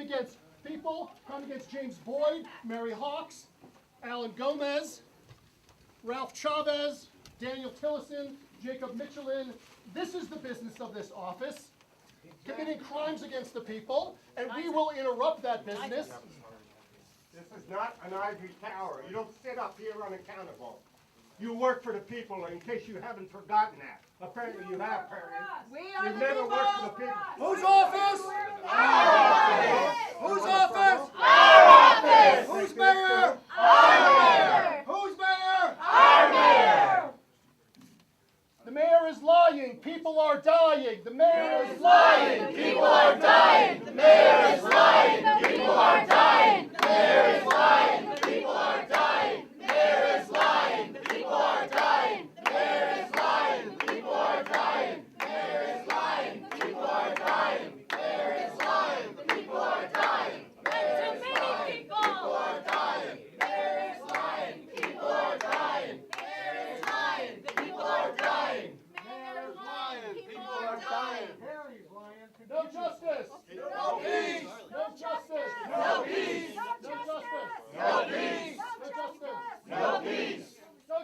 against people, crime against James Boyd, Mary Hawks, Alan Gomez, Ralph Chavez, Daniel Tillison, Jacob Michelin. This is the business of this office, committing crimes against the people, and we will interrupt that business. This is not an ivory tower. You don't sit up here unaccountable. You work for the people, in case you haven't forgotten that. Apparently you have, Perry. You've never worked for the people. Whose office? Our office! Whose office? Our office! Who's mayor? Our mayor! Who's mayor? Our mayor! The mayor is lying. People are dying. The mayor is Lying! People are dying! The mayor is lying! People are dying! The mayor is lying! People are dying! The mayor is lying! People are dying! The mayor is lying! People are dying! The mayor is lying! People are dying! The mayor is lying! People are dying! Too many people! People are dying! The mayor is lying! People are dying! The mayor is lying! People are dying! The mayor is lying! People are dying! no justice. No peace! No justice. No peace! No justice. No peace! No justice. No No peace!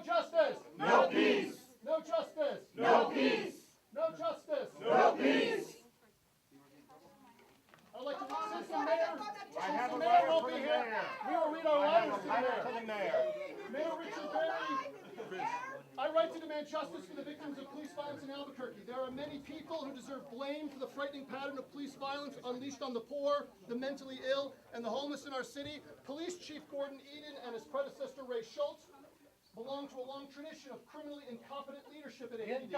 justice. No peace! No justice. No peace! No justice. No peace! I'd like to, since the mayor, I have since the a mayor letter won't for be the here, mayor. we will read our I letters have to a letter to the the mayor. mayor. Mayor Richard Berry, I write to demand justice for the victims of police violence in Albuquerque. There are many people who deserve blame for the frightening pattern of police violence unleashed on the poor, the mentally ill, and the homeless in our city. Police Chief Gordon Eden and his predecessor Ray Schultz belong to a long tradition of criminally incompetent leadership at ABQ.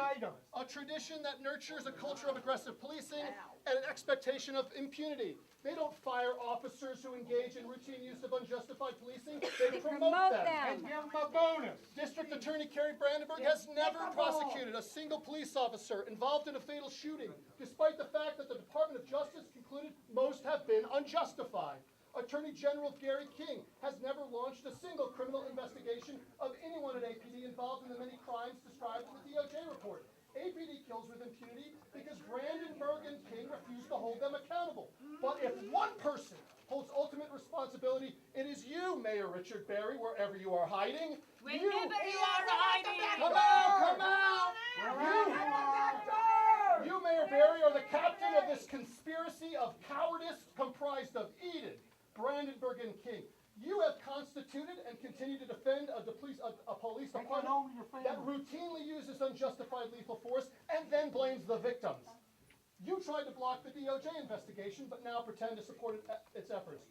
A tradition that nurtures a culture of aggressive policing and an expectation of impunity. They don't fire officers who engage in routine use of unjustified policing. They promote them. Give him a bonus. District Attorney Kerry Brandenburg has never prosecuted a single police officer involved in a fatal shooting, despite the fact that the Department of Justice concluded most have been unjustified. Attorney General Gary King has never launched a single criminal investigation of anyone at APD involved in the many crimes described in the DOJ report. APD kills with impunity because Brandenburg and King refuse to hold them accountable. But if one person holds ultimate responsibility, it is you, Mayor Richard Berry, wherever you are hiding. Wherever you are hiding! Come out! Come out! You, Mayor Berry, are the captain of this conspiracy of cowardice comprised of Eden, Brandenburg, and King. You have constituted and continue to defend a police department that routinely uses unjustified lethal force and then blames the victims. You tried to block the DOJ investigation, but now pretend to support its efforts.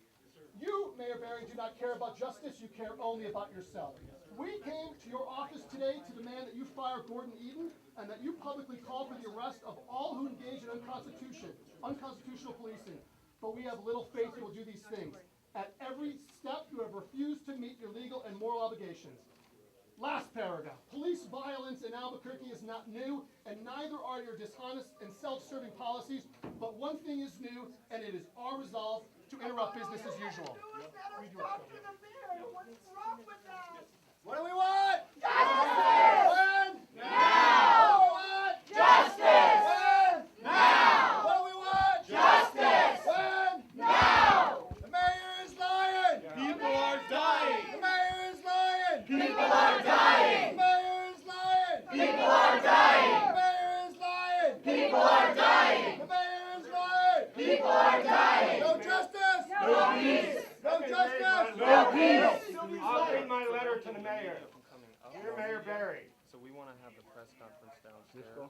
You, Mayor Berry, do not care about justice, you care only about yourself. We came to your office today to demand that you fire Gordon Eden and that you publicly call for the arrest of all who engage in unconstitutional policing. But we have little faith you will do these things. At every step, you have refused to meet your legal and moral obligations. Last paragraph. Police violence in Albuquerque is not new, and neither are your dishonest and self-serving policies, but one thing is new, and it is our resolve to interrupt business as usual. What do we want? Justice! When? Now! What? Justice! When? Now! What do we want? Justice! When? Now! The mayor is lying! People are dying! The mayor is lying! People are dying! The mayor is lying! People are dying! The mayor is lying! People are dying! The mayor is lying! People are dying! No justice! No peace! No justice! No peace! I'll read my letter to the mayor. Dear Mayor Berry. So we want to have the press conference downstairs.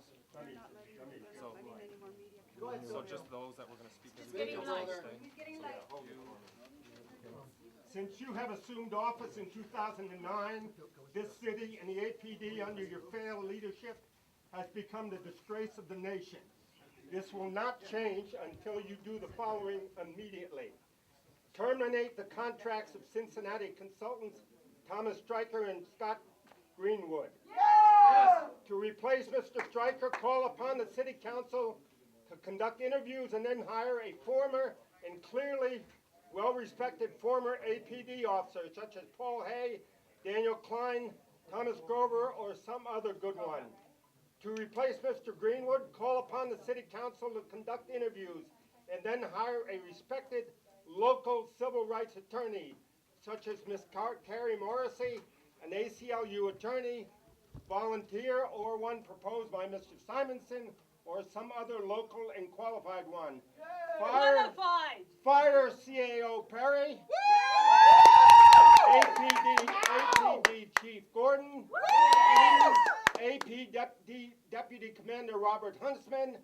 So just those that were going to speak in getting the late. Since you have assumed office in 2009, this city and the APD under your failed leadership has become the disgrace of the nation. This will not change until you do the following immediately. Terminate the contracts of Cincinnati consultants Thomas Stryker and Scott Greenwood. Yes! To replace Mr. Stryker, call upon the City Council to conduct interviews and then hire a former and clearly well-respected former APD officer such as Paul Hay, Daniel Klein, Thomas Grover, or some other good one. To replace Mr. Greenwood, call upon the City Council to conduct interviews and then hire a respected local civil rights attorney, such as Ms. Carrie Morrissey, an ACLU attorney, volunteer, or one proposed by Mr. Simonson, or some other local and qualified one. Qualified. Fire CAO Perry. APD Chief Gordon. AP Deputy Commander Robert Huntsman.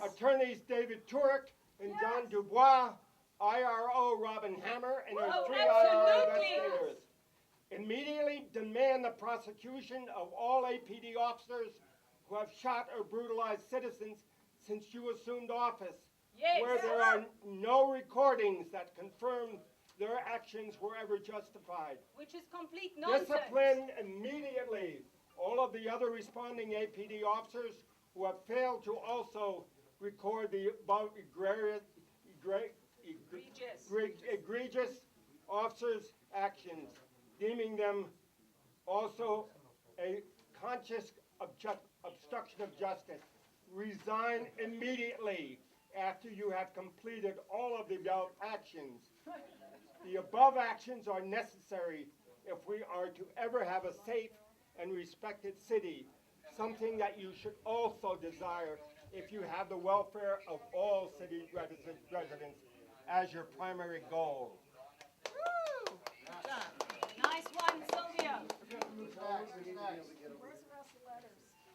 Attorneys David Turek and John Dubois. IRO Robin Hammer and our 3 IR investigators. Immediately demand the prosecution of all APD officers who have shot or brutalized citizens since you assumed office, where there are no recordings that confirm their actions were ever justified. Which is complete nonsense. Discipline immediately all of the other responding APD officers who have failed to also record the above egregious officers' actions, deeming them also a conscious obstruction of justice. Resign immediately after you have completed all of the above actions. The above actions are necessary if we are to ever have a safe and respected city, something that you should also desire if you have the welfare of all city residents as your primary goal. Woo! Nice one, Sylvia.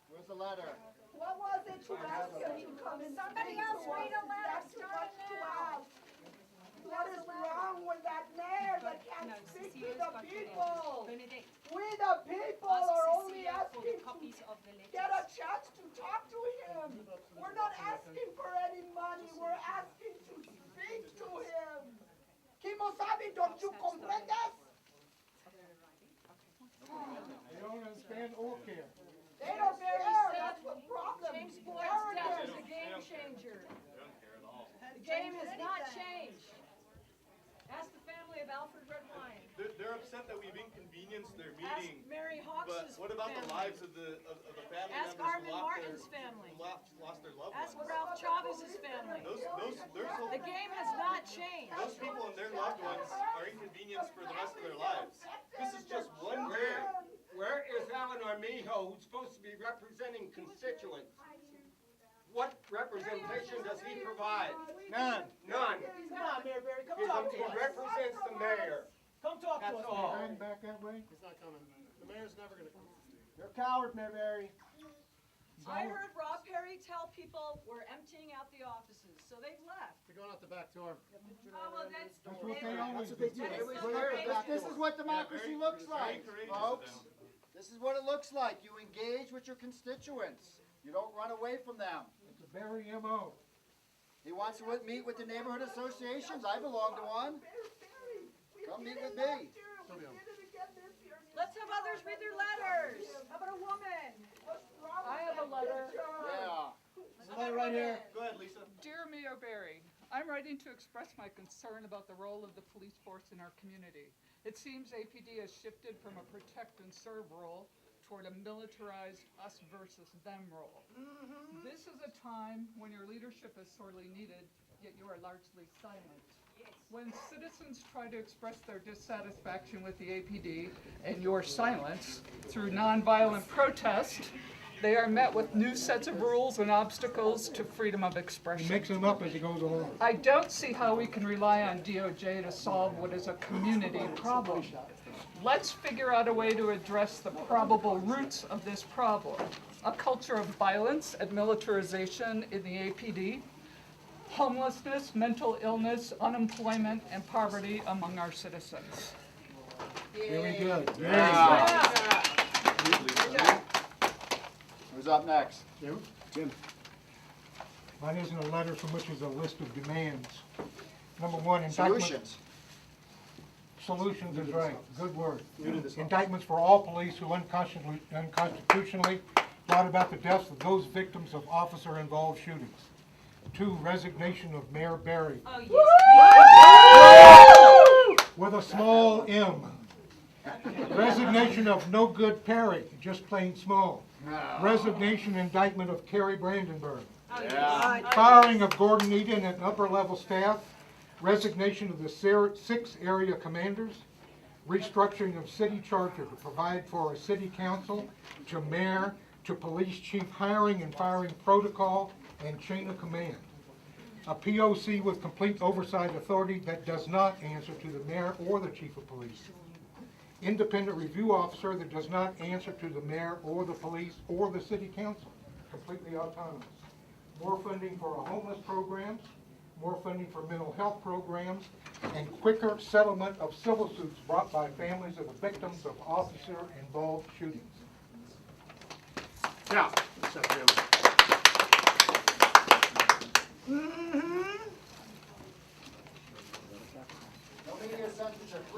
Where's the letter? What was it you asked him to come and Somebody speak else to read us? a letter, That's too start much to now. ask. What is wrong with that mayor that can't speak to the people? We the people are only asking to get a chance to talk to him. We're not asking for any money, we're asking to speak to him. Kimosabi, don't you comprendes? They don't understand or care. They don't care, that's the problem. James Boyd's death is a game changer. The game has not changed. Ask the family of Alfred Redwine. They're upset that we've inconvenienced their Ask meeting. Mary But Hawks' what about family. the lives of the family Ask members Armin who lost Martin's family. lost their loved Ask ones? Ralph Chavez's family. The game has not changed. Those people and their loved ones are inconvenienced for the rest of their lives. This is just one day. Where is Alan Armijo, who's supposed to be representing constituents? What representation does he provide? None. None. Come on, Mayor Barry, come He talk to us. represents the mayor. Come talk to That's us, all. Mayor. Back that way? He's not coming. The mayor's never gonna come. You're a coward, Mayor Barry. I heard Rob Perry tell people we're emptying out the offices, so they've left. They're going out the back door. Oh, well, that's. That's what they always do. That is This is what democracy looks like, folks. This is what it looks like. You engage with your constituents. You don't run away from them. It's a Barry M.O. He wants to meet with the neighborhood associations. I belong to one. Come meet with me. Let's have others read their letters. How about a woman? I have a letter. Yeah. There's a letter right here. Go ahead, Lisa. Dear Mayor Barry, I'm writing to express my concern about the role of the police force in our community. It seems APD has shifted from a protect and serve role toward a militarized us versus them role. This is a time when your leadership is sorely needed, yet you are largely silent. When citizens try to express their dissatisfaction with the APD and your silence through nonviolent protest, they are met with new sets of rules and obstacles to freedom of expression. He makes them up as he goes along. I don't see how we can rely on DOJ to solve what is a community problem. Let's figure out a way to address the probable roots of this problem. A culture of violence and militarization in the APD, homelessness, mental illness, unemployment, and poverty among our citizens. Very good. Who's up next? Jim. Mine isn't a letter so much as a list of demands. Number one, indictment. Solutions. Solutions is right. Good word. Indictments for all police who unconstitutionally brought about the deaths of those victims of officer-involved shootings. 2, resignation of Mayor Barry. Oh, yes. With a small m. Resignation of no good Perry, just plain small. Resignation indictment of Carrie Brandenburg. Oh, yes. Firing of Gordon Eden and upper level staff. resignation of the 6 area commanders, restructuring of city charter to provide for a city council, to mayor, to police chief hiring and firing protocol and chain of command. A POC with complete oversight authority that does not answer to the mayor or the chief of police. Independent review officer that does not answer to the mayor or the police or the city council, completely autonomous. More funding for our homeless programs, more funding for mental health programs, and quicker settlement of civil suits brought by families of the victims of officer-involved shootings. Now, let's have him.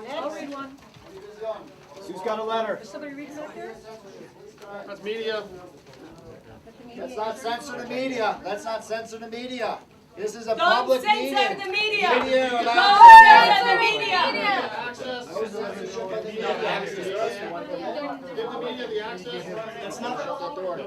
I'll read one. Who's got a letter? Is somebody reading that there? That's media. Let's not censor the media. Let's not censor the media. This is a Don't public meeting. censor the media. Media Don't allowed censor the media. Access. Give the media the access. That's not shut that door.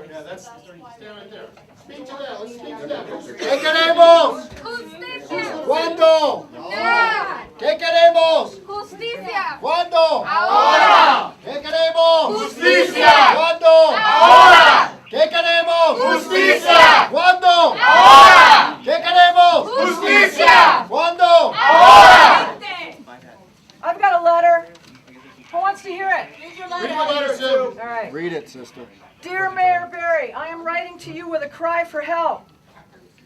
Yeah, that's stay right there. Speak to them. Let's speak to them. ¿Qué queremos? Justicia. ¿Cuándo? Ya. ¿Qué queremos? Justicia. ¿Cuándo? Ahora. ¿Qué queremos? Justicia. ¿Cuándo? Ahora. ¿Qué queremos? Justicia. ¿Cuándo? Ahora. ¿Qué queremos? Justicia. ¿Cuándo? Ahora. I've got a letter. Who wants to hear it? Read your Read the letter. letter, Sue. All right. Read it, sister. Dear Mayor Barry, I am writing to you with a cry for help.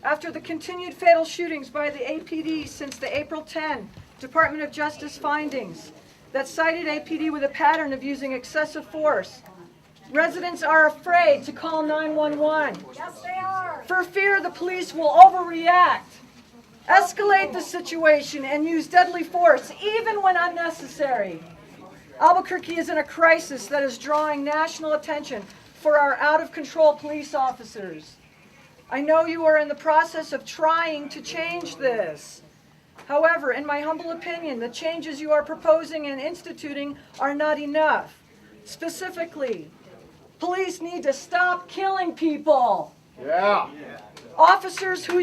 After the continued fatal shootings by the APD since the April 10 Department of Justice findings that cited APD with a pattern of using excessive force, residents are afraid to call 911. Yes, they are. For fear the police will overreact, escalate the situation, and use deadly force, even when unnecessary. Albuquerque is in a crisis that is drawing national attention for our out-of-control police officers. I know you are in the process of trying to change this. However, in my humble opinion, the changes you are proposing and instituting are not enough. Specifically, police need to stop killing people. Yeah. Officers who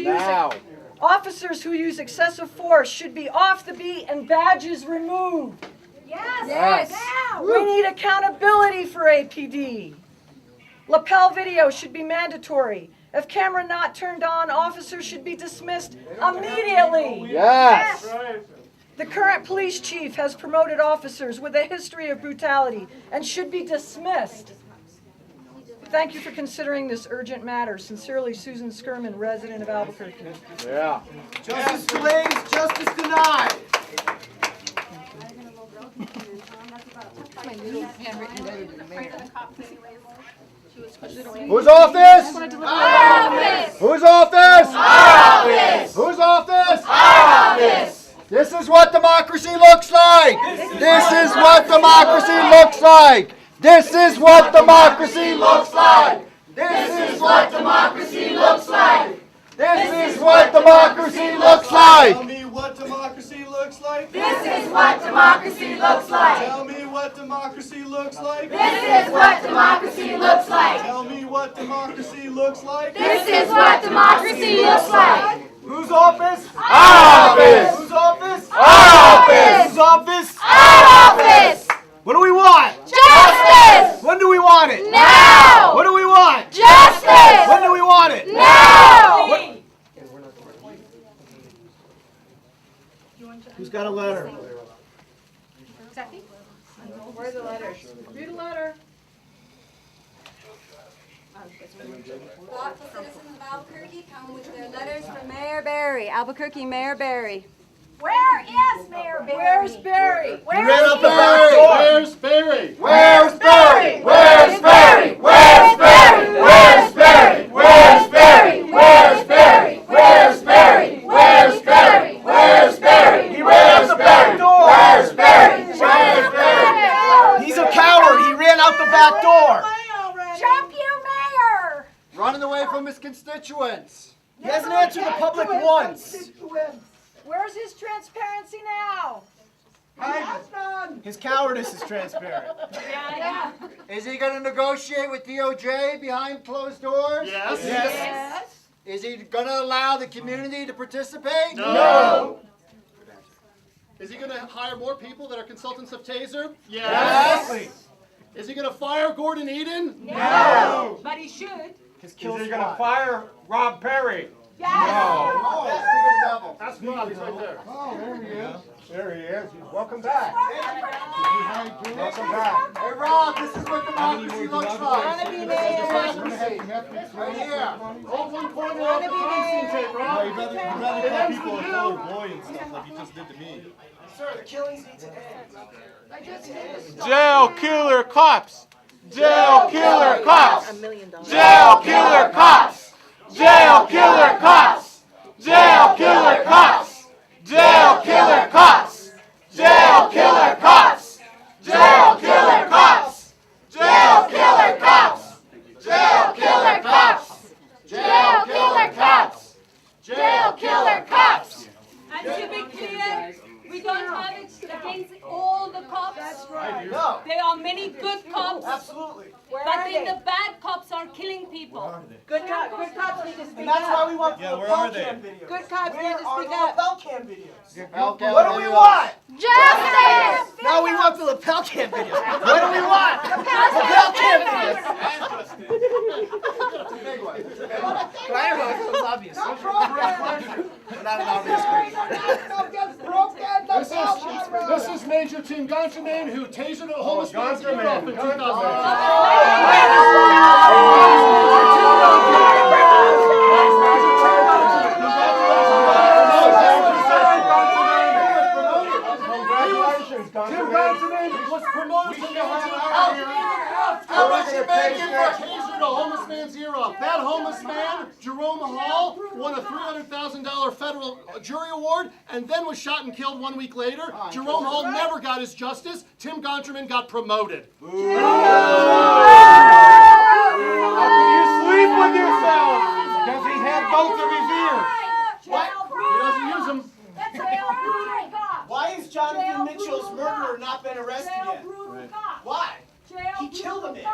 use excessive force should be off the beat and badges removed. Yes. Now. We need accountability for APD. Lapel video should be mandatory. If camera not turned on, officers should be dismissed immediately. Yes. The current police chief has promoted officers with a history of brutality and should be dismissed. Thank you for considering this urgent matter. Sincerely, Susan Skirman, resident of Albuquerque. Yeah. Justice delayed, justice denied. Whose office? Office. Whose office? Office. Whose office? Office. This is what democracy looks like. This is what democracy looks like. This is what democracy looks like. This is what democracy looks like. This is what democracy looks like. Tell me what democracy looks like. This is what democracy looks like. Tell me what democracy looks like. This is what democracy looks like. Tell me what democracy looks like. This is what democracy looks like. Whose office? Our office. Whose office? Our office. Whose office? Our office. What do we want? Justice. When do we want it? Now. What do we want? Justice. When do we want it? Now. Who's got a letter? Where's the letter? Read a letter. Thoughtful citizens of Albuquerque come with their letters for Mayor Barry, Albuquerque Mayor Barry. Where is Mayor Barry? Where's Barry? Where's Barry? Where's Barry? Where's Barry? Where's Barry? Where's Barry? Where's Barry? Where's Barry? Where's Barry? Where's Barry? Where's Barry? Where's Barry? He ran out the back door. Where's Barry? Where's Barry? He's a coward. He ran out the back door. Jump you, Mayor! Running away from his constituents. He hasn't answered the public once. Where's his transparency now? His cowardice is transparent. Yeah. Is he going to negotiate with DOJ behind closed doors? Yes. Yes. Is he going to allow the community to participate? No. Is he going to hire more people that are consultants of Taser? Yes. Is he going to fire Gordon Eden? No. But he should. Is he going to fire Rob Perry? Yes. That's Rob, he's right there. Oh, there he is. There he is. Welcome back. Welcome back. Hey Rob, this is what democracy looks like. Wanna be mayor? Right here. Hold one corner of the crime scene tape, Rob. You'd rather call people a color boy and stuff like you just did to me. Sir, the killings need to end. Jail killer cops. Jail killer cops. Jail killer cops. Jail killer cops. Jail killer cops. Jail killer cops. Jail killer cops. Jail killer cops. Jail killer cops. Jail killer cops. Jail killer cops. Jail killer cops. And to be clear, we don't have it against all the cops. That's right. No. There are many good cops, Absolutely. Where but are then they? the bad cops are killing people. Good cops need to speak And that's why up. we want Yeah, the where are Bell they? Cam videos. Good cops need Where to are speak the up. lapel cam videos? What do we want? Justice! Now we want the lapel cam videos. What do we want? Lapel cam videos. It's a big one. It's a big one. But I don't know if it was obvious. Not broken. Not an obvious question. Gets broken. This is Major Tim Gonterman, who tasered a homeless man's ear off in 2000. Congratulations, Tim Gonterman was promoted to How much you making for? tasered a homeless man's ear off. That homeless man, Jerome Hall, won a $300,000 federal jury award and then was shot and killed 1 week later. Jerome Hall never got his justice. Tim Gonterman got promoted. How can you sleep with yourself? Does he have both of his ears? What? He doesn't use them. Why is Jonathan Mitchell's murderer not been arrested yet? Why? He killed a man.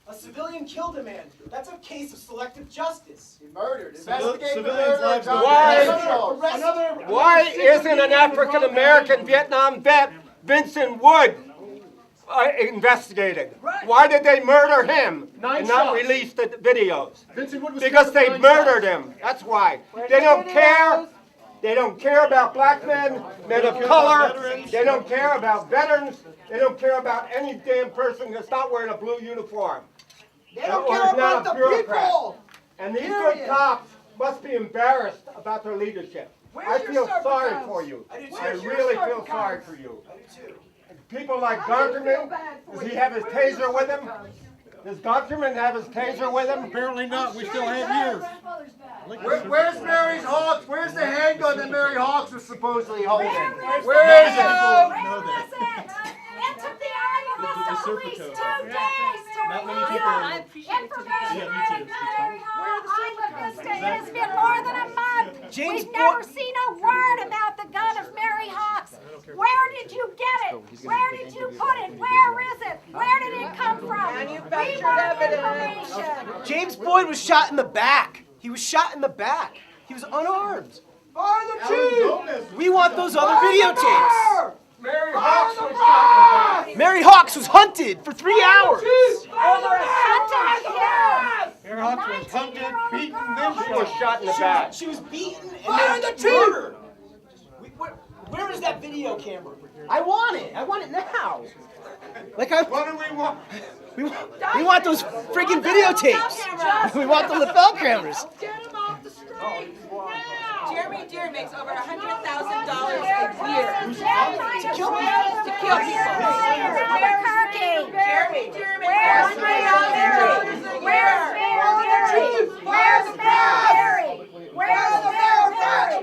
A civilian killed a man. That's a case of selective justice. He murdered. Investigate the Civilians' murder. lives don't Why? Why isn't an African American Vietnam vet, Vincent Wood, investigated? Why did they murder him and not release the videos? Vincent Wood was Because they killed 9 murdered him. That's why. They don't care. They don't care about black men of color. They don't care about veterans. They don't care about any damn person that's not wearing a blue uniform. They don't Or care is not about the a bureaucrat. people. And these good cops must be embarrassed about their leadership. I Where's your feel serpent sorry cows? for you. I Where's your really feel serpent sorry cows? for you. I do too. People like I do feel Gonterman, bad for does he you. have his Where's your taser with him? serpent cows? Does Gonterman have his taser with him? Apparently not, we still have yours. Where's Mary Hawks? Where's the handgun that Mary Hawks was supposedly holding? Where's Where is it? know that. It took the army The police Serpico. 2 days to Not many release people- information Yeah, me too. on Mary Hall eyewitness. It has been more than a month. James We've never Boyd- seen a word about the gun of Mary Hawks. Where did you get it? Where did you put it? Where is it? Where did it come from? We Manufactured want evidence. information. James Boyd was shot in the back. He was shot in the back. He was unarmed. Fire the chief. We want those other videotapes. Mary Hawks was shot in the back. Mary Hawks was hunted for 3 hours. Mary Hawks was hunted, beaten, then she was shot in the back. She was beaten and then murdered. Where is that video camera? I want it. I want it now. Like What do we want? we want those freaking videotapes. We want the lapel cameras. Get him off the street now. Jeremy Deere makes over $100,000 a year To kill people. Jeremy Deere makes Where's $100,000 Where's Mayor Barry? Where's Mayor Barry?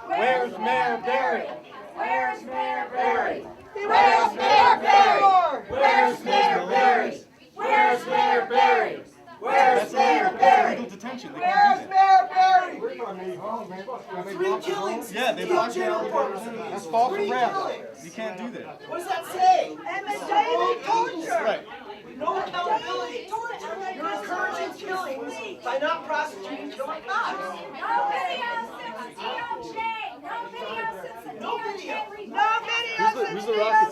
Where's Mayor Barry? Where's Mayor Barry? Where's Mayor Barry? Where's Mayor Barry? Where's Mayor Barry? Where's Mayor Barry? Where's Mayor Barry? Legal detention. They Where's can't do that. Mayor Barry? 3 killings. Yeah, they Killed blocked jail out. reporters. That's false 3 arrest. killings. You can't do that. What does that say? And the daily torture. Right. No accountability. You're encouraging killings by not prosecuting killing cops. No video since DOJ. No video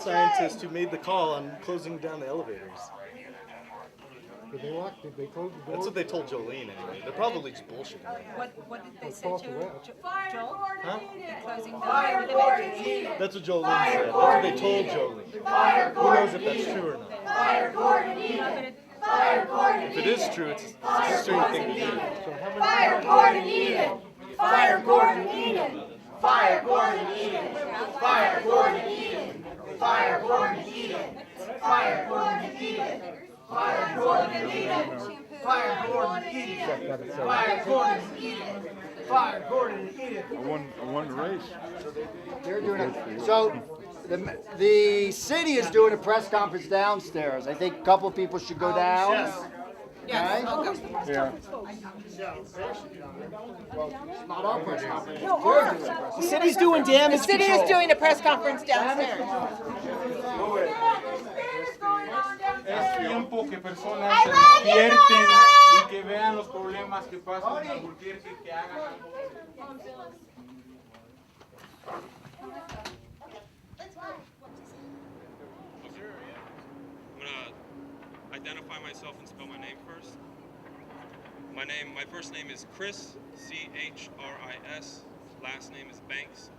scientist who made the call on closing down the elevators. Did they lock, did they close the door? That's what they told Jolene anyway. They're probably just bullshitting. What did they say Talk to to that. Joel? Huh? Closing the That's what Jolene said. That's what they told Jolene. Who knows if that's true or not? If it is true, it's a strange thing to do. Fire Gordon Eden! Fire Gordon Eden! Fire Gordon Eden! Fire Gordon Eden! Fire Gordon Eden! Fire Gordon Eden! Fire Gordon Eden! Fire Gordon Eden! Fire Gordon Eden! Fire Gordon Eden! I won the race. They're doing it. So the city is doing a press conference downstairs. I think a couple of people should go down. Yes. Okay? Yeah. Not our press conference. The city's doing damage control. The city is doing a press conference downstairs. Es tiempo que personas se despierten y que vean los problemas que pasan en Albuquerque y que hagan algo. I'm gonna identify myself and spell my name first. My first name is Chris, C-H-R-I-S. Last name is Banks,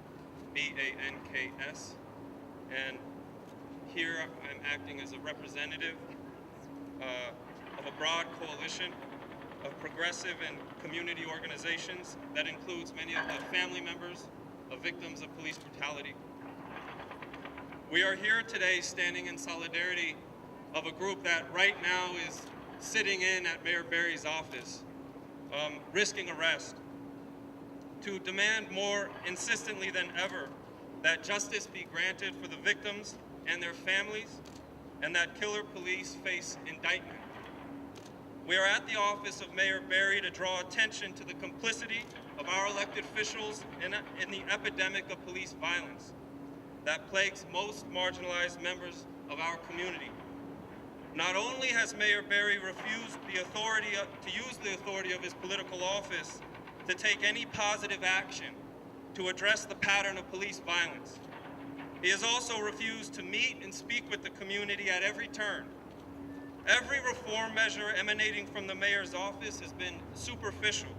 B-A-N-K-S. And here I'm acting as a representative of a broad coalition of progressive and community organizations that includes many of the family members of victims of police brutality. We are here today standing in solidarity of a group that right now is sitting in at Mayor Berry's office, risking arrest, to demand more insistently than ever that justice be granted for the victims and their families, and that killer police face indictment. We are at the office of Mayor Berry to draw attention to the complicity of our elected officials in the epidemic of police violence that plagues most marginalized members of our community. Not only has Mayor Berry refused the authority to use the authority of his political office to take any positive action to address the pattern of police violence, he has also refused to meet and speak with the community at every turn. Every reform measure emanating from the mayor's office has been superficial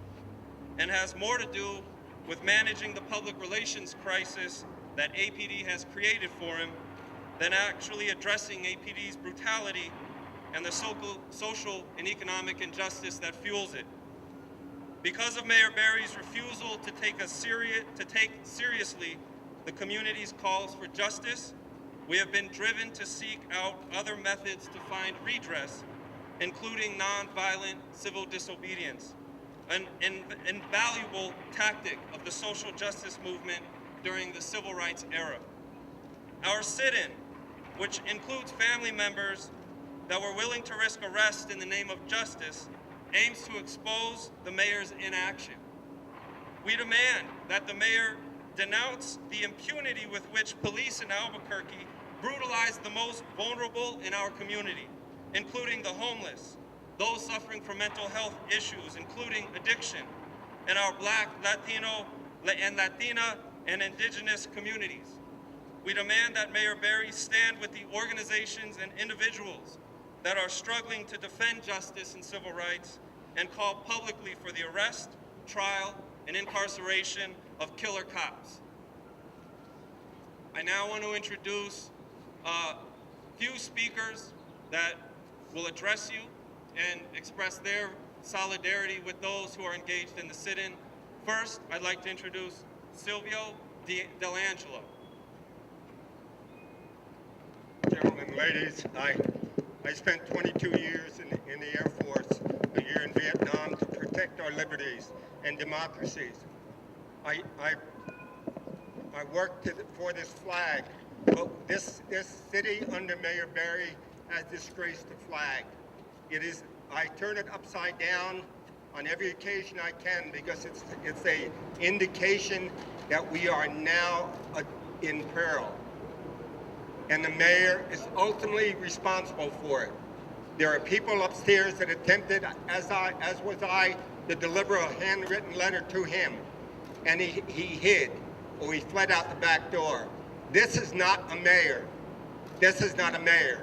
and has more to do with managing the public relations crisis that APD has created for him than actually addressing APD's brutality and the social and economic injustice that fuels it. Because of Mayor Berry's refusal to take seriously the community's calls for justice, we have been driven to seek out other methods to find redress, including nonviolent civil disobedience, an invaluable tactic of the social justice movement during the civil rights era. Our sit-in, which includes family members that were willing to risk arrest in the name of justice, aims to expose the mayor's inaction. We demand that the mayor denounce the impunity with which police in Albuquerque brutalize the most vulnerable in our community, including the homeless, those suffering from mental health issues, including addiction, and our Black, Latino, and Latina and indigenous communities. We demand that Mayor Berry stand with the organizations and individuals that are struggling to defend justice and civil rights and call publicly for the arrest, trial, and incarceration of killer cops. I now want to introduce a few speakers that will address you and express their solidarity with those who are engaged in the sit-in. First, I'd like to introduce Silvio Delangelo. Gentlemen, ladies, I spent 22 years in the Air Force, a year in Vietnam to protect our liberties and democracies. I worked for this flag, but this city under Mayor Berry has disgraced the flag. I turn it upside down on every occasion I can because it's a indication that we are now in peril. And the mayor is ultimately responsible for it. There are people upstairs that attempted, as was I, to deliver a handwritten letter to him, and he hid, or he fled out the back door. This is not a mayor this is not a mayor.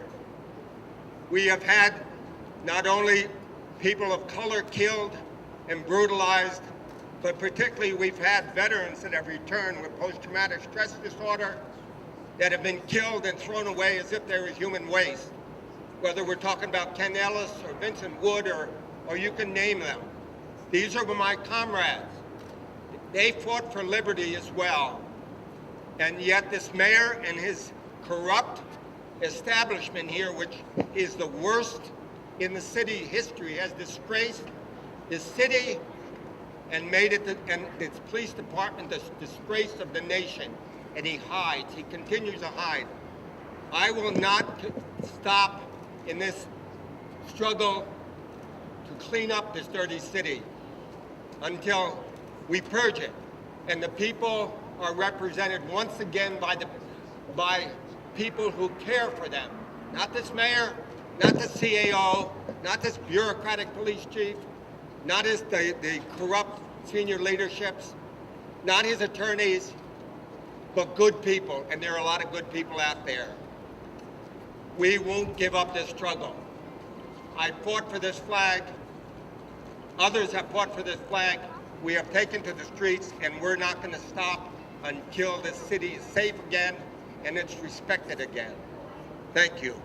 We have had not only people of color killed and brutalized, but particularly we've had veterans that have returned with post-traumatic stress disorder that have been killed and thrown away as if they were human waste. Whether we're talking about Ken Ellis or Vincent Wood or you can name them. These are my comrades. They fought for liberty as well. And yet this mayor and his corrupt establishment here, which is the worst in the city history, has disgraced the city and made it and its police department the disgrace of the nation. And he hides, he continues to hide. I will not stop in this struggle to clean up this dirty city until we purge it. And the people are represented once again by people who care for them. Not this mayor, not the CAO, not this bureaucratic police chief, not the corrupt senior leaderships, not his attorneys, but good people, and there are a lot of good people out there. We won't give up this struggle. I fought for this flag. Others have fought for this flag. We have taken to the streets, and we're not going to stop until this city is safe again and it's respected again. Thank you.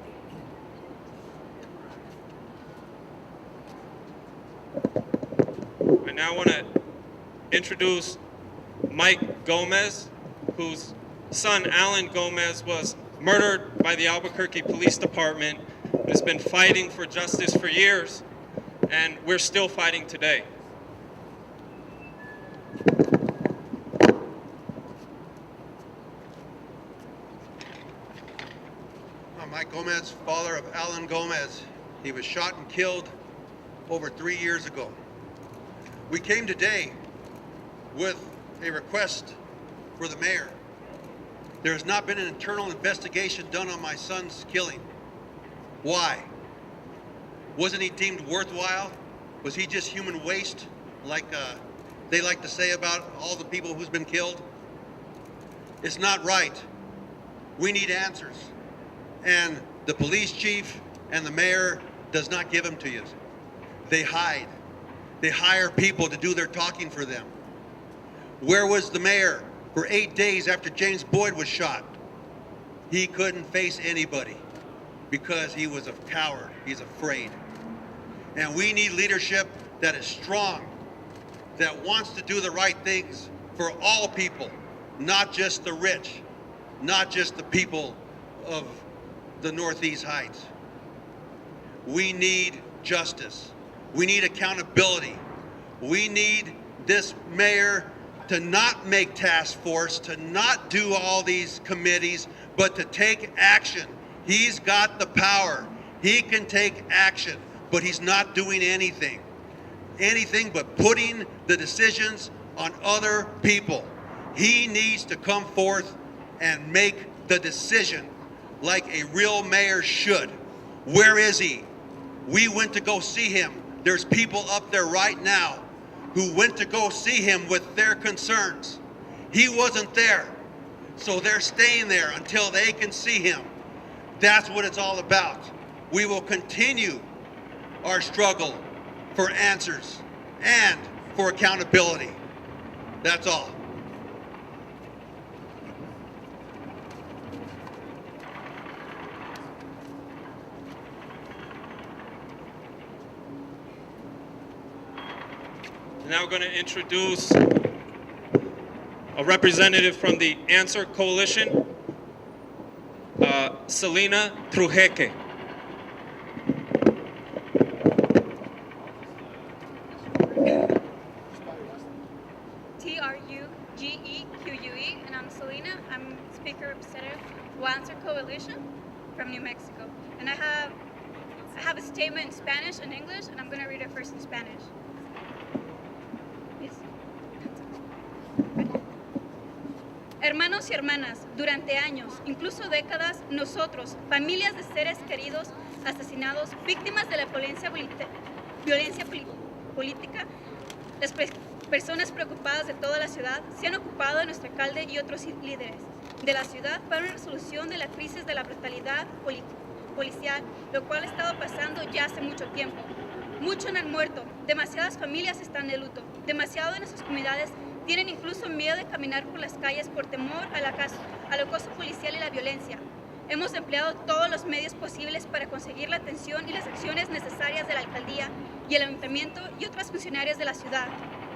I now want to introduce Mike Gomez, whose son Alan Gomez was murdered by the Albuquerque Police Department and has been fighting for justice for years, and we're still fighting today. Mike Gomez, father of Alan Gomez. He was shot and killed over 3 years ago. We came today with a request for the mayor. There has not been an internal investigation done on my son's killing. Why? Wasn't he deemed worthwhile? Was he just human waste, like they like to say about all the people who's been killed? It's not right. We need answers. And the police chief and the mayor does not give them to you. They hide. They hire people to do their talking for them. Where was the mayor for 8 days after James Boyd was shot? He couldn't face anybody because he was a coward. He's afraid. And we need leadership that is strong, that wants to do the right things for all people, not just the rich, not just the people of the Northeast Heights. We need justice. We need accountability. We need this mayor to not make task force, to not do all these committees, but to take action. He's got the power. He can take action, but he's not doing anything. Anything but putting the decisions on other people. He needs to come forth and make the decision like a real mayor should. Where is he? We went to go see him. There's people up there right now who went to go see him with their concerns. He wasn't there, so they're staying there until they can see him. That's what it's all about. We will continue our struggle for answers and for accountability. That's all. Now we're going to introduce a representative from the Answer Coalition, Selena Trujeque. TRUGEQUE, and I'm Selena. I'm Speaker Representative of Answer Coalition from New Mexico. And I have a statement in Spanish and English, and I'm going to read it first in Spanish. Hermanos y hermanas, durante años, incluso décadas, nosotros, familias de seres queridos asesinados, víctimas de la violencia política, las personas preocupadas de toda la ciudad, se han ocupado de nuestro alcalde y otros líderes. de la ciudad para una resolución de la crisis de la brutalidad policial, lo cual ha estado pasando ya hace mucho tiempo. Muchos han muerto, demasiadas familias están de luto, demasiado de nuestras comunidades tienen incluso miedo de caminar por las calles por temor al acoso policial y la violencia. Hemos empleado todos los medios posibles para conseguir la atención y las acciones necesarias de la alcaldía y el ayuntamiento y otros funcionarios de la ciudad.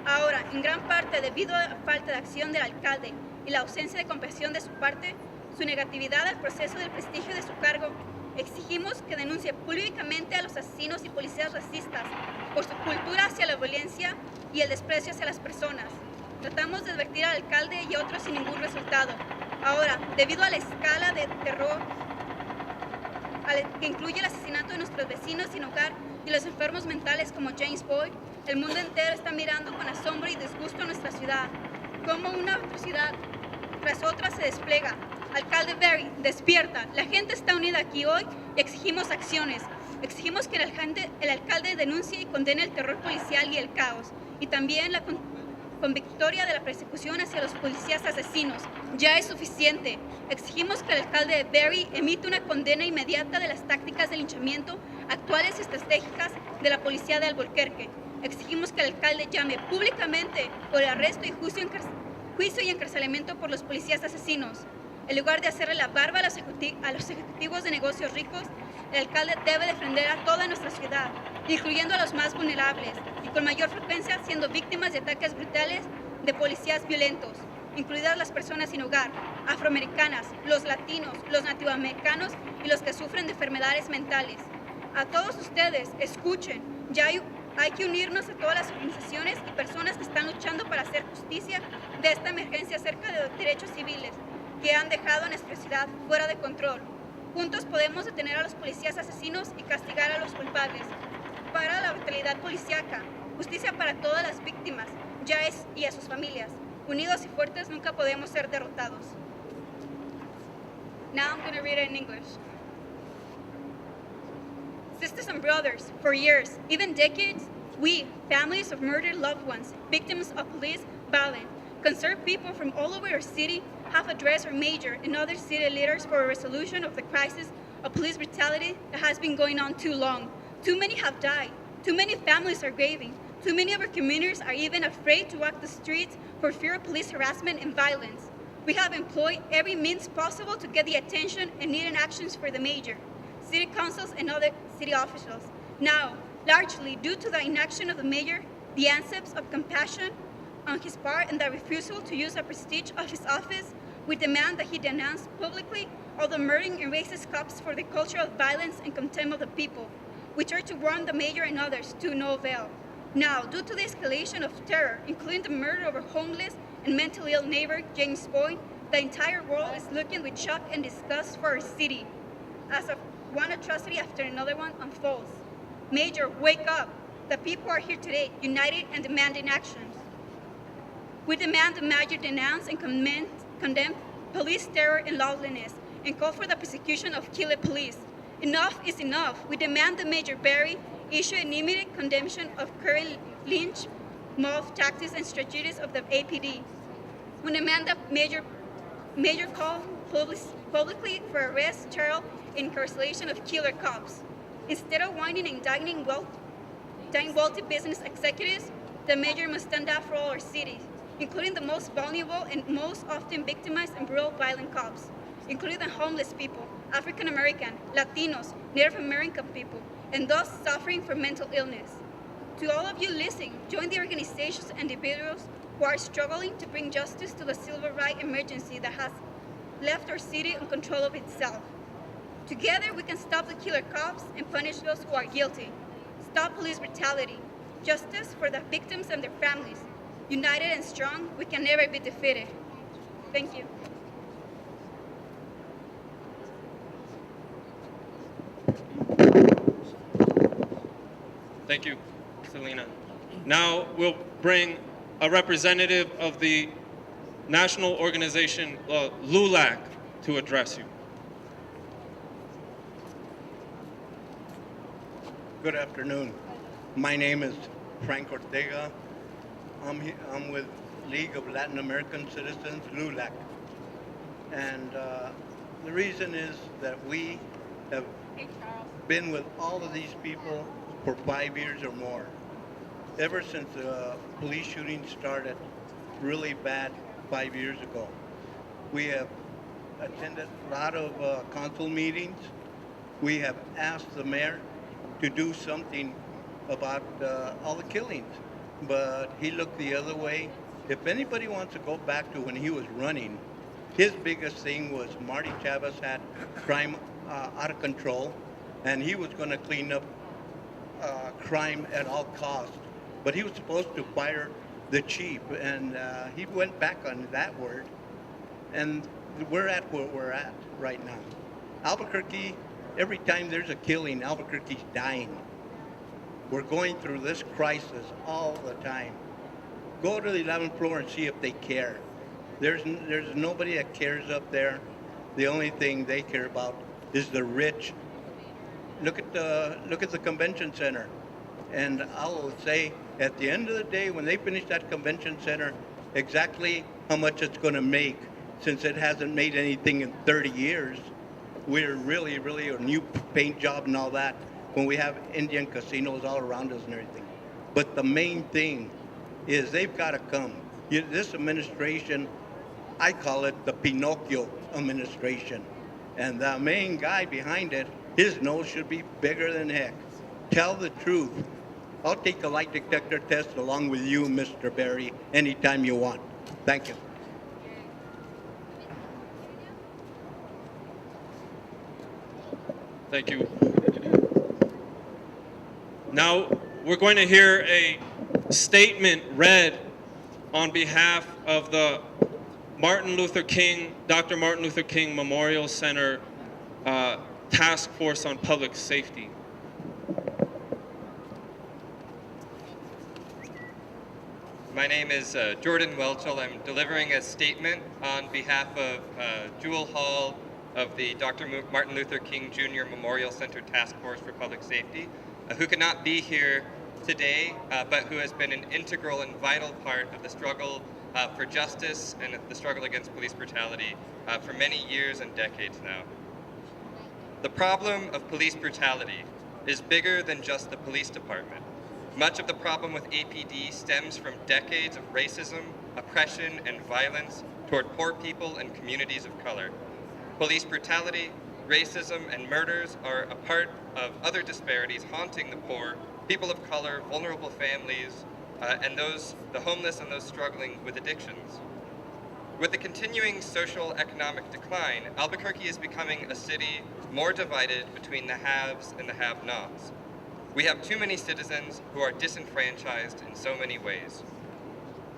Ahora, en gran parte debido a la falta de acción del alcalde y la ausencia de compasión de su parte, su negatividad al proceso del prestigio de su cargo, exigimos que denuncie públicamente a los asesinos y policías racistas por su cultura hacia la violencia y el desprecio hacia las personas. Tratamos de advertir al alcalde y a otros sin ningún resultado. Ahora, debido a la escala de terror que incluye el asesinato de nuestros vecinos sin hogar y los enfermos mentales como James Boyd, el mundo entero está mirando con asombro y disgusto a nuestra ciudad. Como una atrocidad tras otra se despliega. Alcalde Berry, despierta. La gente está unida aquí hoy y exigimos acciones. Exigimos que el alcalde denuncie y condene el terror policial y el caos, y también la convictoria de la persecución hacia los policías asesinos. Ya es suficiente. Exigimos que el alcalde Berry emita una condena inmediata de las tácticas de linchamiento actuales y estratégicas de la policía de Albuquerque. Exigimos que el alcalde llame públicamente por el arresto y juicio y encarcelamiento por los policías asesinos. En lugar de hacerle la barba a los ejecutivos de negocios ricos, el alcalde debe defender a toda nuestra ciudad, incluyendo a los más vulnerables y con mayor frecuencia siendo víctimas de ataques brutales de policías violentos, incluidas las personas sin hogar, afroamericanas, los latinos, los nativoamericanos y los que sufren de enfermedades mentales. A todos ustedes, escuchen, ya hay que unirnos a todas las organizaciones y personas que están luchando para hacer justicia de esta emergencia acerca de derechos civiles que han dejado a nuestra ciudad fuera de control. Juntos podemos detener a los policías asesinos y castigar a los culpables. Para la brutalidad policíaca, justicia para todas las víctimas, y a sus familias. Unidos y fuertes nunca podemos ser derrotados. Now I'm going to read it in English. Sisters and brothers, for years, even decades, we, families of murdered loved ones, victims of police violence, concerned people from all over our city, have addressed our mayor and other city leaders for a resolution of the crisis of police brutality that has been going on too long. Too many have died. Too many families are grieving. Too many of our communities are even afraid to walk the streets for fear of police harassment and violence. We have employed every means possible to get the attention and needed actions for the mayor, city councils, and other city officials. Now, largely due to the inaction of the mayor, the absence of compassion on his part and the refusal to use the prestige of his office, we demand that he denounce publicly all the murdering and racist cops for the culture of violence and contempt of the people. We try to warn the mayor and others to no avail. Now, due to the escalation of terror, including the murder of our homeless and mentally ill neighbor, James Boyd, the entire world is looking with shock and disgust for our city as one atrocity after another one unfolds. Mayor, wake up! The people are here today, united and demanding actions. We demand the mayor denounce and condemn police terror and lawlessness and call for the prosecution of killer police. Enough is enough. We demand that Mayor Berry issue an immediate condemnation of current lynch, mob tactics and strategies of the APD. We demand that Mayor call publicly for arrest, trial, and incarceration of killer cops. Instead of whining and indicting wealthy business executives, the mayor must stand up for all our cities, including the most vulnerable and most often victimized and brutal violent cops, including the homeless people, African American, Latinos, Native American people, and those suffering from mental illness. To all of you listening, join the organizations and individuals who are struggling to bring justice to the civil rights emergency that has left our city in control of itself. Together, we can stop the killer cops and punish those who are guilty. Stop police brutality. Justice for the victims and their families. United and strong, we can never be defeated. Thank you. Thank you, Selena. Now we'll bring a representative of the national organization LULAC to address you. Good afternoon. My name is Frank Ortega. I'm with League of Latin American Citizens, LULAC. And the reason is that we have been with all of these people for 5 years or more. Ever since the police shooting started really bad 5 years ago. We have attended a lot of council meetings. We have asked the mayor to do something about all the killings, but he looked the other way. If anybody wants to go back to when he was running, his biggest thing was Marty Chavez had crime out of control, and he was going to clean up crime at all costs. But he was supposed to fire the chief, and he went back on that word. And we're at where we're at right now. Albuquerque, every time there's a killing, Albuquerque's dying. We're going through this crisis all the time. Go to the 11th floor and see if they care. There's nobody that cares up there. The only thing they care about is the rich. Look at the convention center. And I will say, at the end of the day, when they finish that convention center, exactly how much it's going to make, since it hasn't made anything in 30 years, we're really, a new paint job and all that, when we have Indian casinos all around us and everything. But the main thing is they've got to come. This administration, I call it the Pinocchio administration. And the main guy behind it, his nose should be bigger than heck. Tell the truth. I'll take a lie detector test along with you, Mr. Berry, anytime you want. Thank you. Thank you. Now we're going to hear a statement read on behalf of the Dr. Martin Luther King Memorial Center Task Force on Public Safety. My name is Jordan Welchel. I'm delivering a statement on behalf of Jewel Hall of the Dr. Martin Luther King Jr. Memorial Center Task Force for Public Safety, who could not be here today, but who has been an integral and vital part of the struggle for justice and the struggle against police brutality for many years and decades now. The problem of police brutality is bigger than just the police department. Much of the problem with APD stems from decades of racism, oppression, and violence toward poor people and communities of color. Police brutality, racism, and murders are a part of other disparities haunting the poor, people of color, vulnerable families, and the homeless and those struggling with addictions. With the continuing social economic decline, Albuquerque is becoming a city more divided between the haves and the have-nots. We have too many citizens who are disenfranchised in so many ways.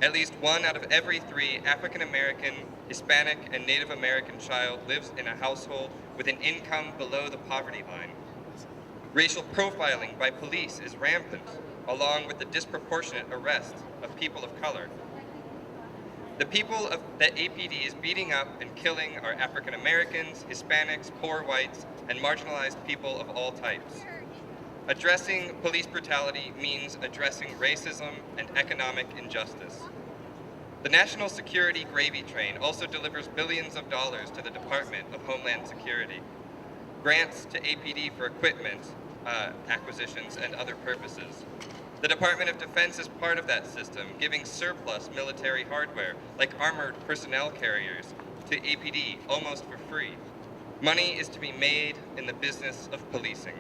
At least 1 out of every 3 African American, Hispanic, and Native American child lives in a household with an income below the poverty line. Racial profiling by police is rampant, along with the disproportionate arrest of people of color. The people that APD is beating up and killing are African Americans, Hispanics, poor whites, and marginalized people of all types. Addressing police brutality means addressing racism and economic injustice. The National Security Gravy Train also delivers billions of dollars to the Department of Homeland Security, grants to APD for equipment acquisitions and other purposes. The Department of Defense is part of that system, giving surplus military hardware, like armored personnel carriers, to APD almost for free. Money is to be made in the business of policing.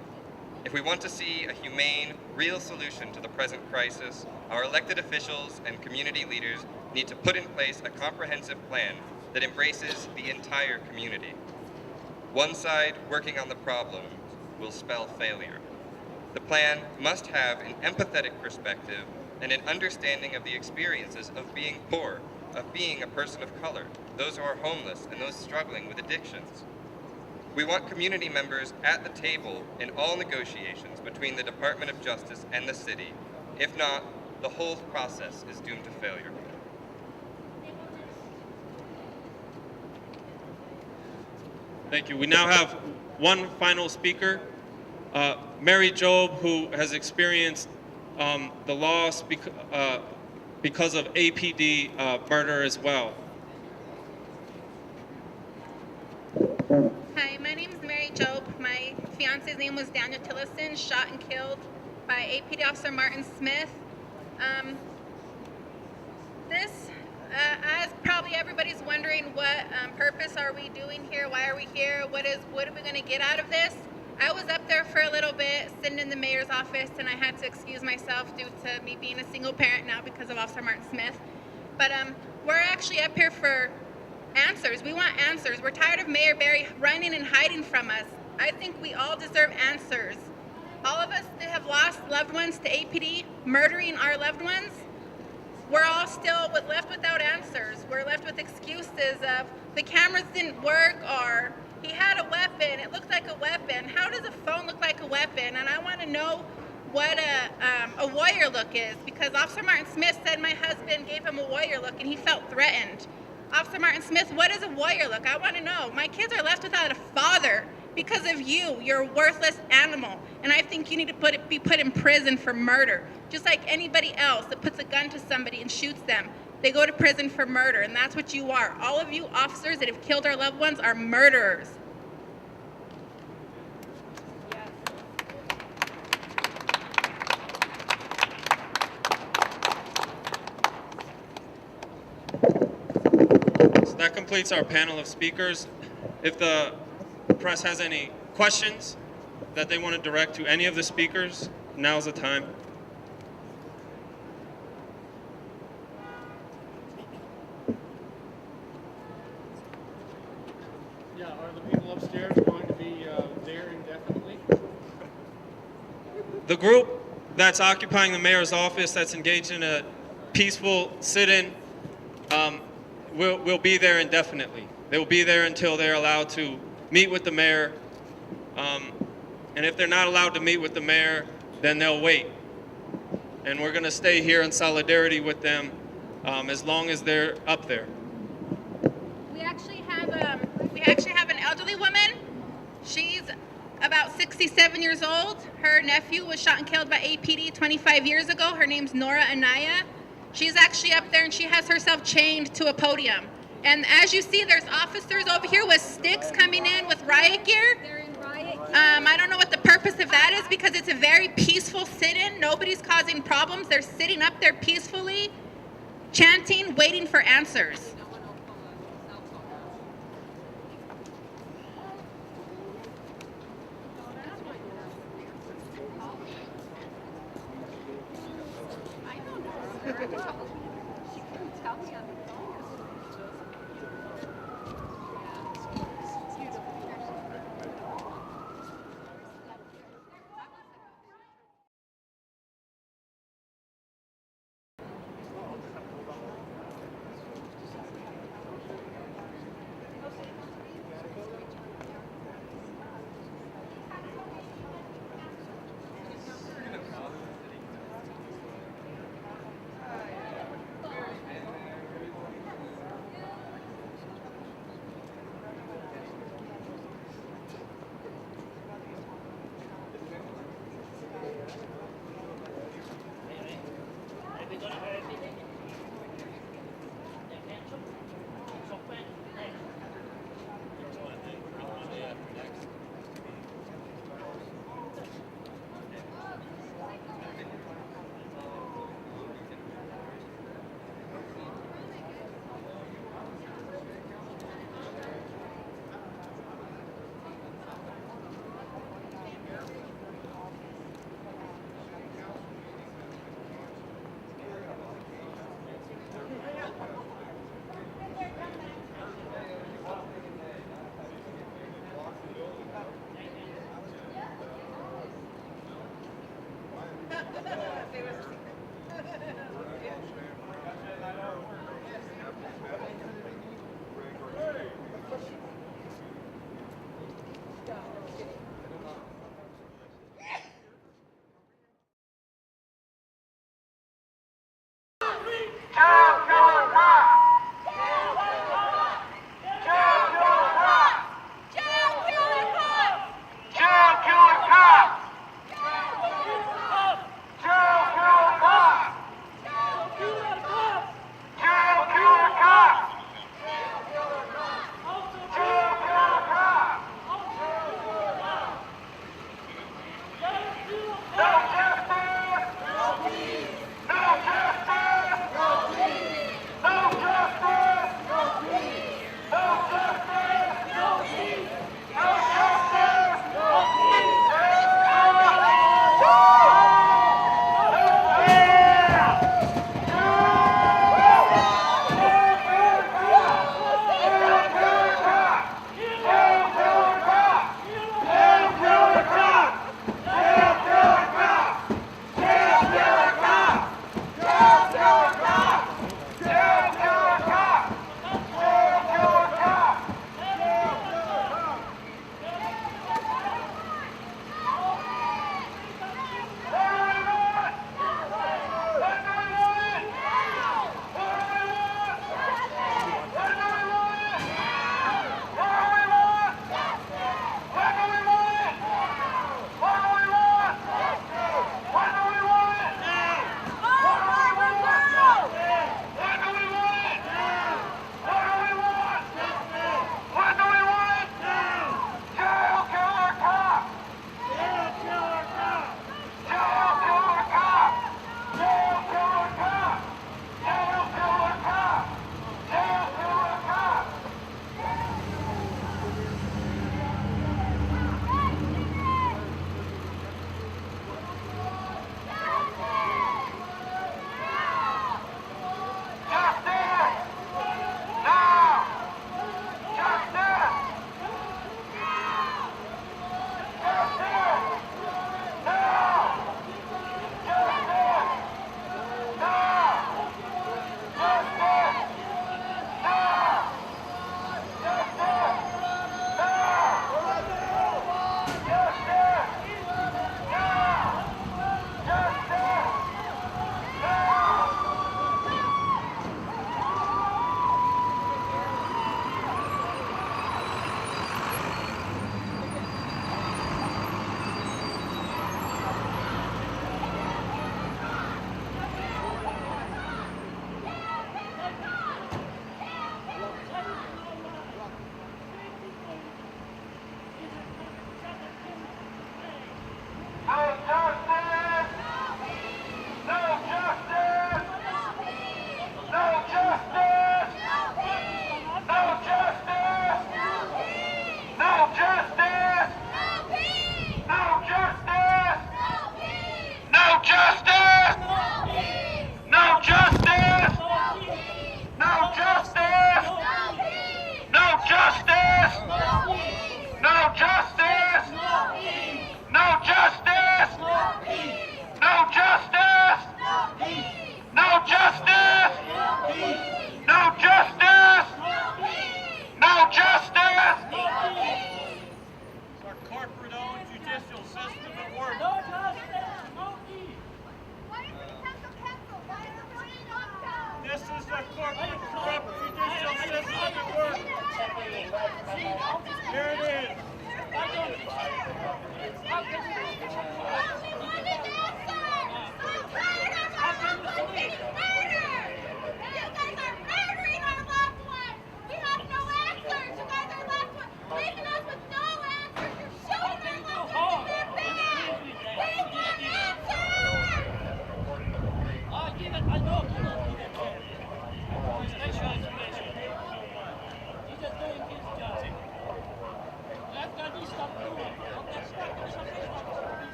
If we want to see a humane, real solution to the present crisis, our elected officials and community leaders need to put in place a comprehensive plan that embraces the entire community. One side working on the problem will spell failure. The plan must have an empathetic perspective and an understanding of the experiences of being poor, of being a person of color, those who are homeless, and those struggling with addictions. We want community members at the table in all negotiations between the Department of Justice and the city. If not, the whole process is doomed to failure. Thank you. We now have one final speaker, Mary Job, who has experienced the loss because of APD murder as well. Hi, my name is Mary Job. My fiance's name was Daniel Tillison, shot and killed by APD Officer Martin Smith. As probably everybody's wondering, what purpose are we doing here? Why are we here? What are we going to get out of this? I was up there for a little bit, sitting in the mayor's office, and I had to excuse myself due to me being a single parent now because of Officer Martin Smith. But we're actually up here for answers. We want answers. We're tired of Mayor Barry running and hiding from us. I think we all deserve answers. All of us that have lost loved ones to APD, murdering our loved ones, we're all still left without answers. We're left with excuses of the cameras didn't work, or he had a weapon, it looked like a weapon. How does a phone look like a weapon? And I want to know what a warrior look is, because Officer Martin Smith said my husband gave him a warrior look and he felt threatened. Officer Martin Smith, what is a warrior look? I want to know. My kids are left without a father because of you. You're a worthless animal. And I think you need to be put in prison for murder. Just like anybody else that puts a gun to somebody and shoots them, they go to prison for murder. And that's what you are. All of you officers that have killed our loved ones are murderers. So that completes our panel of speakers. If the press has any questions that they want to direct to any of the speakers, now's the time. Yeah, are the people upstairs going to be there indefinitely? The group that's occupying the mayor's office, that's engaged in a peaceful sit-in, will be there indefinitely. They will be there until they're allowed to meet with the mayor. And if they're not allowed to meet with the mayor, then they'll wait. And we're going to stay here in solidarity with them as long as they're up there. We actually have an elderly woman. She's about 67 years old. Her nephew was shot and killed by APD 25 years ago. Her name's Nora Anaya. She's actually up there and she has herself chained to a podium. And as you see, there's officers over here with sticks coming in with riot gear. I don't know what the purpose of that is, because it's a very peaceful sit-in. Nobody's causing problems. They're sitting up there peacefully, chanting, waiting for answers. Here it is.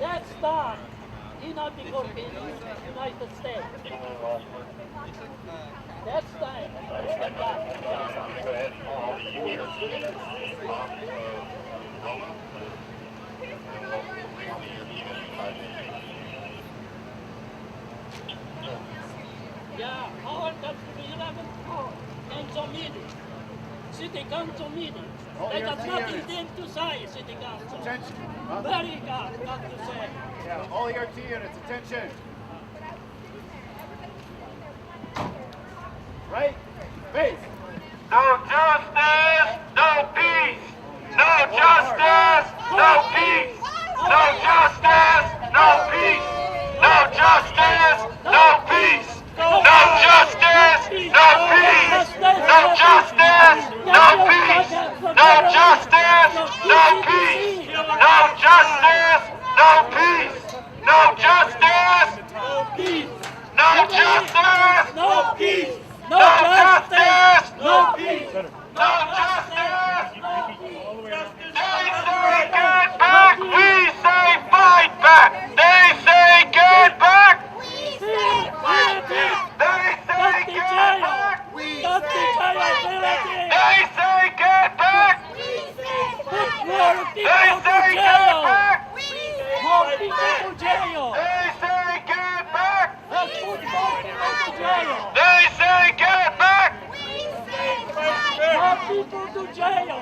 That's done in Article in United States. That's done. Yeah, our country 11 council meeting. City council meeting. They got nothing then to say, city council. Attention. Very good, got to say. Yeah, all ERT units, attention. Right? Face. No justice, no peace. No justice, no peace. No justice, no peace. No justice, no peace. No justice, no peace. No justice, no peace. No justice, no peace. No justice, no peace. No justice, no peace. No justice, no peace. No justice, no peace. No justice, no peace. They say get back, we say fight back. They say get back, we say fight back. They say get back, we say fight back. They say get back, we say fight back. They say get back, we say fight back. They say get back, we say fight back. They say get back, we say fight back. More people to jail.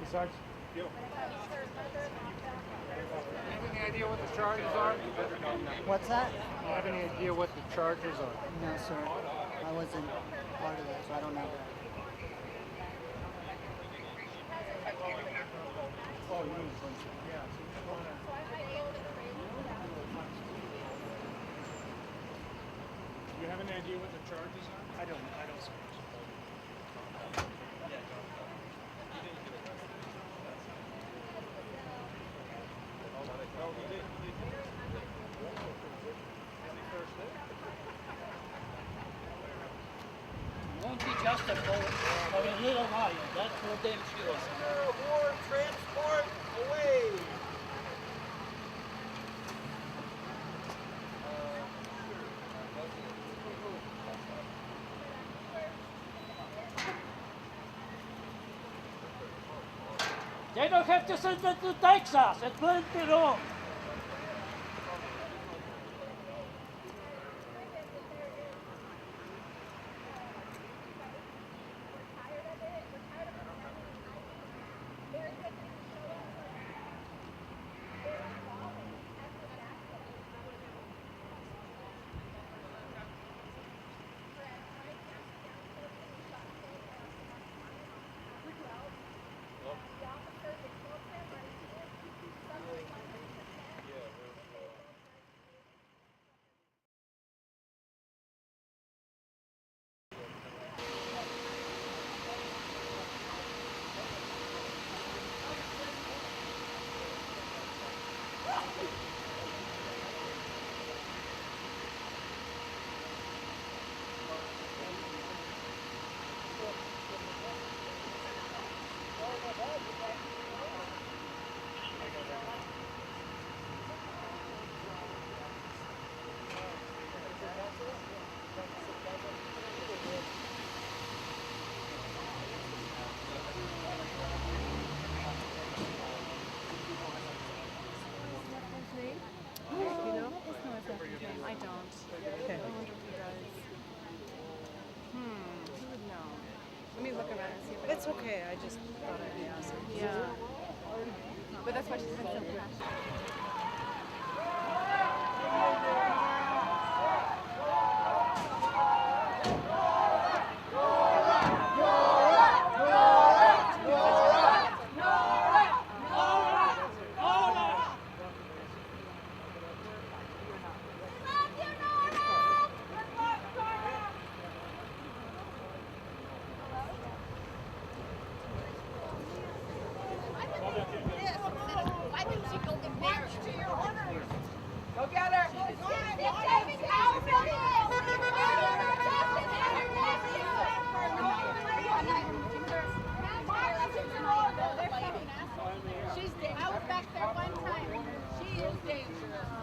Besides, you. Any idea what the charges are? What's that? Do you have any idea what the charges are? No, sir. I wasn't part of that, so I don't know that. Oh, you mean from, yeah. Do you have any idea what the charges are? I don't suppose. Won't be justifiable for a little while, that's for damn sure. War transport away. They don't have to send it to Texas and plant it on. okay. I just thought I'd ask. Yeah. But that's why she's been so passionate. Why didn't you go and march to your honor? Go get her. I was back there one time. She is dangerous.